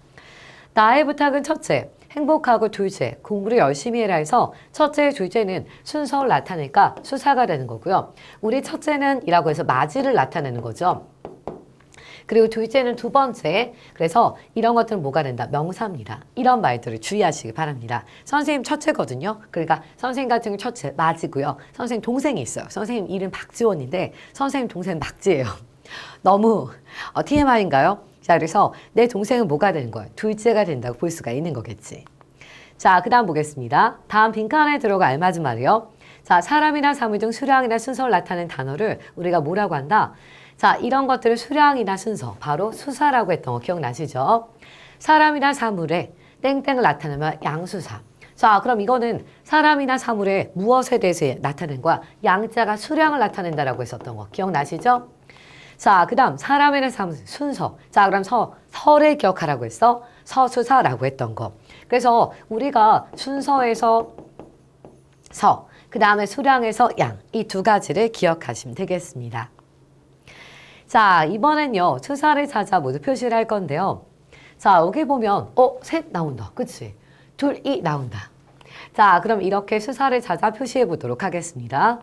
A: 나의 부탁은 첫째, 행복하고 둘째, 공부를 열심히 해라 해서 첫째, 둘째는 순서를 나타내니까 수사가 되는 거고요. 우리 첫째는 이라고 해서 맞이를 나타내는 거죠. 그리고 둘째는 두 번째, 그래서 이런 것들은 뭐가 된다? 명사입니다. 이런 말들을 주의하시기 바랍니다. 선생님 첫째거든요. 그러니까 선생님 같은 경우 첫째, 맞이고요. 선생님 동생이 있어요. 선생님 이름 박지원인데 선생님 동생 박지예요. 너무 TMI인가요? 자, 그래서 내 동생은 뭐가 되는 거예요? 둘째가 된다고 볼 수가 있는 거겠지. 자, 그 다음 보겠습니다. 다음 빈칸에 들어가 알맞은 말이요. 자, 사람이나 사물 등 수량이나 순서를 나타내는 단어를 우리가 뭐라고 한다? 자, 이런 것들을 수량이나 순서, 바로 수사라고 했던 거 기억나시죠? 사람이나 사물에 땡땡을 나타내면 양수사. 자, 그럼 이거는 사람이나 사물에 무엇에 대해서 나타낸 거야? 양자가 수량을 나타낸다라고 했었던 거 기억나시죠? 자, 그 다음 사람에는 순서. 자, 그럼 서를 기억하라고 했어. 서수사라고 했던 거. 그래서 우리가 순서에서 서, 그 다음에 수량에서 양, 이 두 가지를 기억하시면 되겠습니다. 자, 이번엔요, 수사를 찾아 모두 표시를 할 건데요. 자, 여기 보면 셋 나온다. 그치? 둘이 나온다. 자, 그럼 이렇게 수사를 찾아 표시해 보도록 하겠습니다.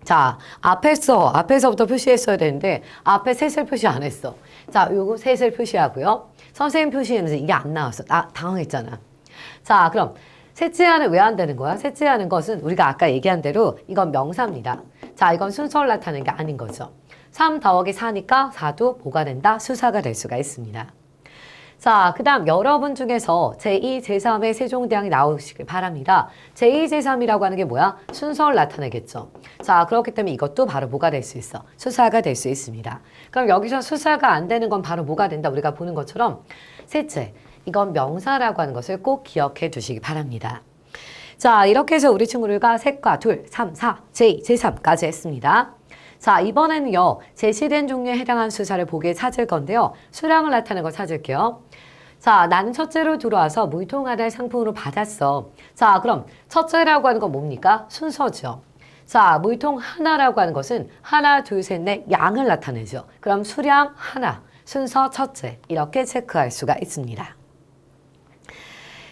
A: 자, 앞에서부터 표시했어야 되는데 앞에 셋을 표시 안 했어. 자, 요거 셋을 표시하고요. 선생님 표시했는데 이게 안 나왔어. 당황했잖아. 자, 그럼 셋째하는 왜 안 되는 거야? 셋째하는 것은 우리가 아까 얘기한 대로 이건 명사입니다. 자, 이건 순서를 나타내는 게 아닌 거죠. 3 더하기 4니까 4도 뭐가 된다? 수사가 될 수가 있습니다. 자, 그 다음 여러분 중에서 제2, 제3의 세종대왕이 나오시길 바랍니다. 제2, 제3이라고 하는 게 뭐야? 순서를 나타내겠죠. 자, 그렇기 때문에 이것도 바로 뭐가 될 수 있어? 수사가 될 수 있습니다. 그럼 여기서 수사가 안 되는 건 바로 뭐가 된다? 우리가 보는 것처럼 셋째, 이건 명사라고 하는 것을 꼭 기억해 두시기 바랍니다. 자, 이렇게 해서 우리 친구들과 셋과 둘, 3, 4, 제2, 제3까지 했습니다. 자, 이번에는요, 제시된 종류에 해당하는 수사를 보기에 찾을 건데요. 수량을 나타내는 거 찾을게요. 자, 나는 첫째로 들어와서 물통 하나를 상품으로 받았어. 자, 그럼 첫째라고 하는 건 뭡니까? 순서죠. 자, 물통 하나라고 하는 것은 하나, 둘, 셋, 넷 양을 나타내죠. 그럼 수량 하나, 순서 첫째 이렇게 체크할 수가 있습니다.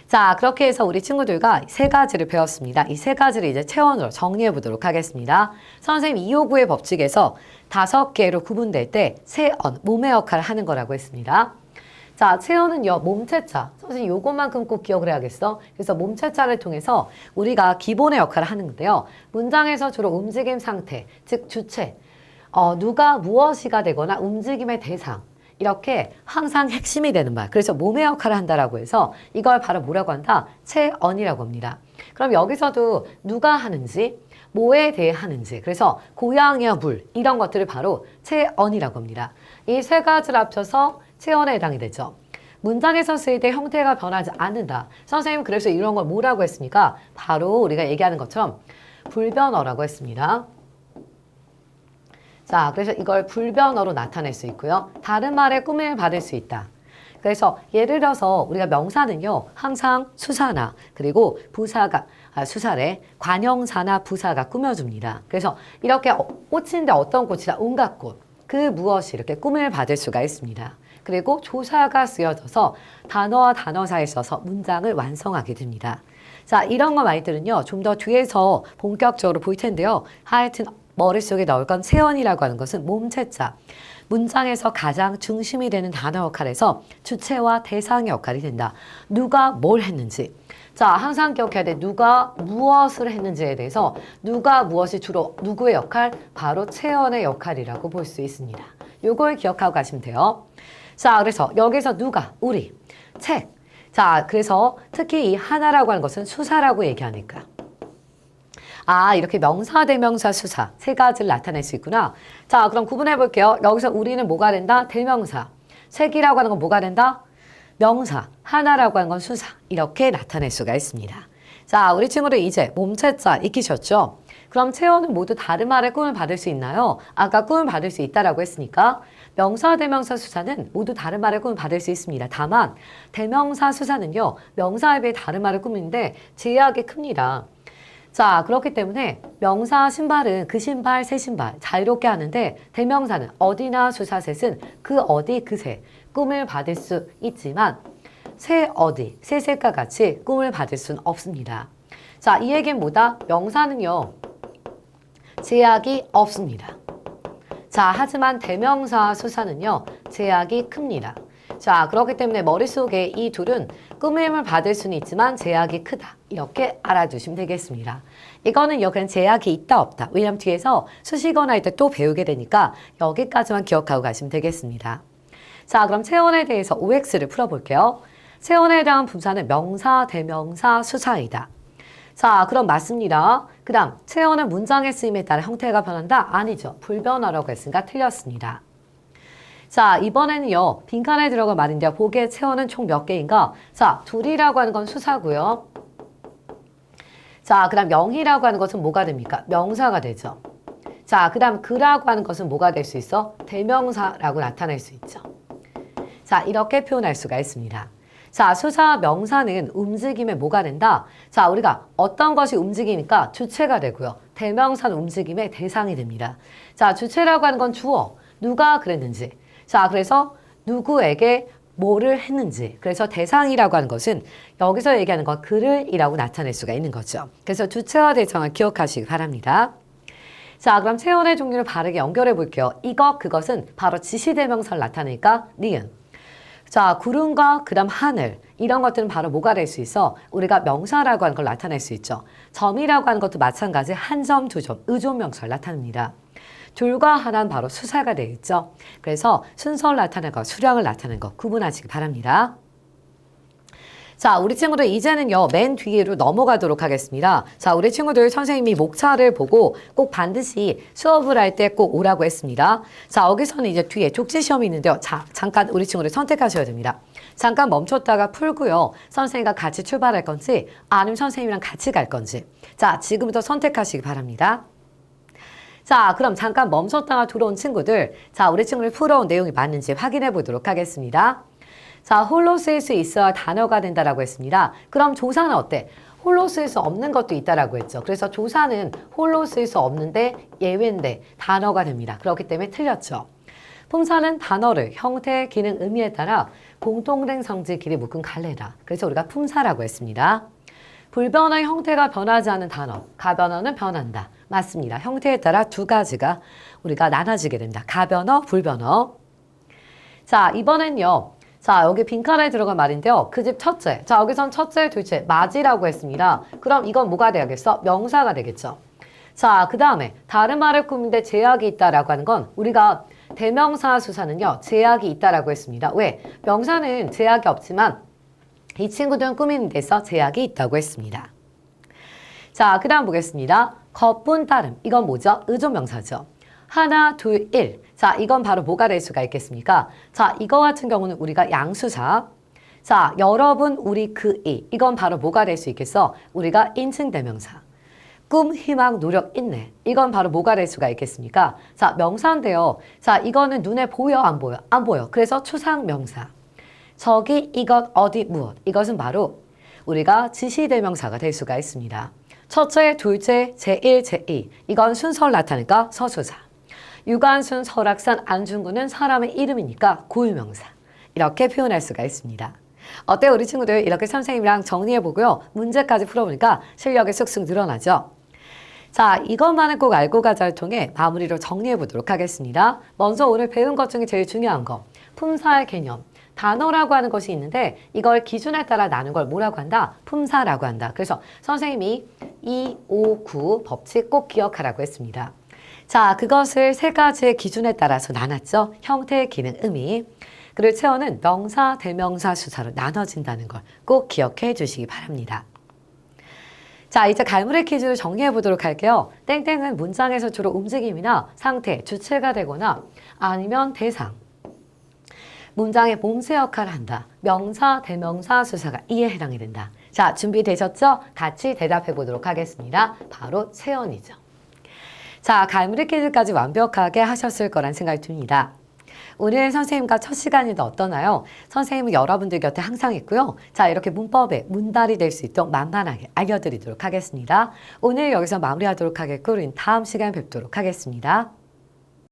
A: 자, 그렇게 해서 우리 친구들과 세 가지를 배웠습니다. 이 세 가지를 이제 체원으로 정리해 보도록 하겠습니다. 선생님 259의 법칙에서 5개로 구분될 때 체언, 몸의 역할을 하는 거라고 했습니다. 자, 체언은요, 몸체자. 선생님 요것만큼 꼭 기억을 해야겠어. 그래서 몸체자를 통해서 우리가 기본의 역할을 하는 건데요. 문장에서 주로 움직임 상태, 즉 주체, 누가 무엇이가 되거나 움직임의 대상, 이렇게 항상 핵심이 되는 말. 그래서 몸의 역할을 한다라고 해서 이걸 바로 뭐라고 한다? 체언이라고 합니다. 그럼 여기서도 누가 하는지, 뭐에 대해 하는지, 그래서 고양이와 물 이런 것들을 바로 체언이라고 합니다. 이 세 가지를 합쳐서 체언에 해당이 되죠. 문장에서 쓰일 때 형태가 변하지 않는다. 선생님 그래서 이런 걸 뭐라고 했습니까? 바로 우리가 얘기하는 것처럼 불변어라고 했습니다. 자, 그래서 이걸 불변어로 나타낼 수 있고요. 다른 말에 꾸밈을 받을 수 있다. 그래서 예를 들어서 우리가 명사는요. 항상 수사나 그리고 부사가 수사래 관형사나 부사가 꾸며줍니다. 그래서 이렇게 꽃인데 어떤 꽃이다? 온갖 꽃. 그 무엇이 이렇게 꾸밈을 받을 수가 있습니다. 그리고 조사가 쓰여져서 단어와 단어 사이에 써서 문장을 완성하게 됩니다. 자, 이런 거 많이들은요. 좀 더 뒤에서 본격적으로 볼 텐데요. 하여튼 머릿속에 넣을 건 체언이라고 하는 것은 몸체자. 문장에서 가장 중심이 되는 단어 역할에서 주체와 대상의 역할이 된다. 누가 뭘 했는지. 자, 항상 기억해야 돼. 누가 무엇을 했는지에 대해서 누가 무엇이 주로 누구의 역할? 바로 체언의 역할이라고 볼 수 있습니다. 요걸 기억하고 가시면 돼요. 자, 그래서 여기서 누가, 우리, 책. 자, 그래서 특히 이 하나라고 하는 것은 수사라고 얘기하니까. 아, 이렇게 명사, 대명사, 수사 세 가지를 나타낼 수 있구나. 자, 그럼 구분해 볼게요. 여기서 우리는 뭐가 된다? 대명사. 책이라고 하는 건 뭐가 된다? 명사. 하나라고 하는 건 수사. 이렇게 나타낼 수가 있습니다. 자, 우리 친구들 이제 몸체자 익히셨죠? 그럼 체언은 모두 다른 말의 꿈을 받을 수 있나요? 아까 꿈을 받을 수 있다라고 했으니까 명사, 대명사, 수사는 모두 다른 말의 꿈을 받을 수 있습니다. 다만 대명사, 수사는요. 명사에 비해 다른 말의 꿈인데 제약이 큽니다. 자, 그렇기 때문에 명사 신발은 그 신발, 새 신발 자유롭게 하는데 대명사는 어디나 수사셋은 그 어디 그새 꿈을 받을 수 있지만 새 어디, 새셋과 같이 꿈을 받을 수는 없습니다. 자, 이 얘기는 뭐다? 명사는요. 제약이 없습니다. 자, 하지만 대명사 수사는요. 제약이 큽니다. 자, 그렇기 때문에 머릿속에 이 둘은 꾸밈을 받을 수는 있지만 제약이 크다. 이렇게 알아두시면 되겠습니다. 이거는요, 그냥 제약이 있다 없다. 왜냐면 뒤에서 수식어나 할 때 또 배우게 되니까 여기까지만 기억하고 가시면 되겠습니다. 자, 그럼 체언에 대해서 OX를 풀어볼게요. 체언에 대한 분사는 명사, 대명사, 수사이다. 자, 그럼 맞습니다. 그 다음 체언은 문장의 쓰임에 따라 형태가 변한다? 아니죠. 불변화라고 했으니까 틀렸습니다. 자, 이번에는요. 빈칸에 들어갈 말인데요. 보기에 체언은 총 몇 개인가? 자, 둘이라고 하는 건 수사고요. 자, 그 다음 영이라고 하는 것은 뭐가 됩니까? 명사가 되죠. 자, 그 다음 그라고 하는 것은 뭐가 될 수 있어? 대명사라고 나타낼 수 있죠. 자, 이렇게 표현할 수가 있습니다. 자, 수사 명사는 움직임에 뭐가 된다? 자, 우리가 어떤 것이 움직이니까 주체가 되고요. 대명사는 움직임의 대상이 됩니다. 자, 주체라고 하는 건 주어. 누가 그랬는지. 자, 그래서 누구에게 뭐를 했는지. 그래서 대상이라고 하는 것은 여기서 얘기하는 건 그를이라고 나타낼 수가 있는 거죠. 그래서 주체와 대상을 기억하시기 바랍니다. 자, 그럼 체언의 종류를 바르게 연결해 볼게요. 이것, 그것은 바로 지시대명사를 나타내니까 니은. 자, 구름과 그 다음 하늘 이런 것들은 바로 뭐가 될 수 있어? 우리가 명사라고 하는 걸 나타낼 수 있죠. 점이라고 하는 것도 마찬가지 한 점, 두 점, 의존명사를 나타냅니다. 둘과 하나는 바로 수사가 되겠죠. 그래서 순서를 나타내는 거, 수량을 나타내는 거 구분하시기 바랍니다. 자, 우리 친구들 이제는요, 맨 뒤로 넘어가도록 하겠습니다. 자, 우리 친구들 선생님이 목차를 보고 꼭 반드시 수업을 할 때 꼭 오라고 했습니다. 자, 여기서는 이제 뒤에 족지 시험이 있는데요. 자, 잠깐 우리 친구들 선택하셔야 됩니다. 잠깐 멈췄다가 풀고요. 선생님과 같이 출발할 건지 아니면 선생님이랑 같이 갈 건지. 자, 지금부터 선택하시기 바랍니다. 자, 그럼 잠깐 멈췄다가 들어온 친구들. 자, 우리 친구들 풀어온 내용이 맞는지 확인해 보도록 하겠습니다. 자, 홀로 쓰일 수 있어야 단어가 된다라고 했습니다. 그럼 조사는 어때? 홀로 쓰일 수 없는 것도 있다라고 했죠. 그래서 조사는 홀로 쓰일 수 없는데 예외인데 단어가 됩니다. 그렇기 때문에 틀렸죠. 품사는 단어를 형태, 기능, 의미에 따라 공통된 성질, 길이 묶은 갈래다. 그래서 우리가 품사라고 했습니다. 불변의 형태가 변하지 않는 단어, 가변어는 변한다. 맞습니다. 형태에 따라 두 가지가 우리가 나눠지게 됩니다. 가변어, 불변어. 자, 이번엔요. 자, 여기 빈칸에 들어간 말인데요. 그 집 첫째. 자, 여기선 첫째, 둘째, 맞이라고 했습니다. 그럼 이건 뭐가 되겠어? 명사가 되겠죠. 자, 그 다음에 다른 말을 꾸미는데 제약이 있다라고 하는 건 우리가 대명사 수사는요. 제약이 있다라고 했습니다. 왜? 명사는 제약이 없지만 이 친구들은 꾸미는 데서 제약이 있다고 했습니다. 자, 그 다음 보겠습니다. 겉분 따름. 이건 뭐죠? 의존명사죠. 하나, 둘, 일. 자, 이건 바로 뭐가 될 수가 있겠습니까? 자, 이거 같은 경우는 우리가 양수사. 자, 여러분, 우리, 그, 이. 이건 바로 뭐가 될 수 있겠어? 우리가 인칭대명사. 꿈, 희망, 노력, 인내. 이건 바로 뭐가 될 수가 있겠습니까? 자, 명사인데요. 자, 이거는 눈에 보여, 안 보여? 안 보여. 그래서 추상명사. 저기, 이것, 어디, 무엇. 이것은 바로 우리가 지시대명사가 될 수가 있습니다. 첫째, 둘째, 제1, 제2. 이건 순서를 나타내니까 서수사. 유관순, 설악산, 안중근은 사람의 이름이니까 고유명사. 이렇게 표현할 수가 있습니다. 어때요? 우리 친구들 이렇게 선생님이랑 정리해보고요. 문제까지 풀어보니까 실력이 쑥쑥 늘어나죠? 자, 이것만은 꼭 알고 가자를 통해 마무리로 정리해보도록 하겠습니다. 먼저 오늘 배운 것 중에 제일 중요한 거. 품사의 개념. 단어라고 하는 것이 있는데 이걸 기준에 따라 나눈 걸 뭐라고 한다? 품사라고 한다. 그래서 선생님이 2, 5, 9 법칙 꼭 기억하라고 했습니다. 자, 그것을 세 가지의 기준에 따라서 나눴죠. 형태, 기능, 의미. 그리고 체어는 명사, 대명사, 수사로 나눠진다는 걸 꼭 기억해 주시기 바랍니다. 자, 이제 갈무리 퀴즈를 정리해 보도록 할게요. 땡땡은 문장에서 주로 움직임이나 상태, 주체가 되거나 아니면 대상. 문장의 몸새 역할을 한다. 명사, 대명사, 수사가 이에 해당이 된다. 자, 준비되셨죠? 같이 대답해 보도록 하겠습니다. 바로 체언이죠. 자, 갈무리 퀴즈까지 완벽하게 하셨을 거란 생각이 듭니다. 오늘 선생님과 첫 시간이 어떠나요? 선생님은 여러분들 곁에 항상 있고요. 자, 이렇게 문법에 문달이 될 수 있도록 만만하게 알려드리도록 하겠습니다. 오늘 여기서 마무리하도록 하겠고 우린 다음 시간에 뵙도록 하겠습니다.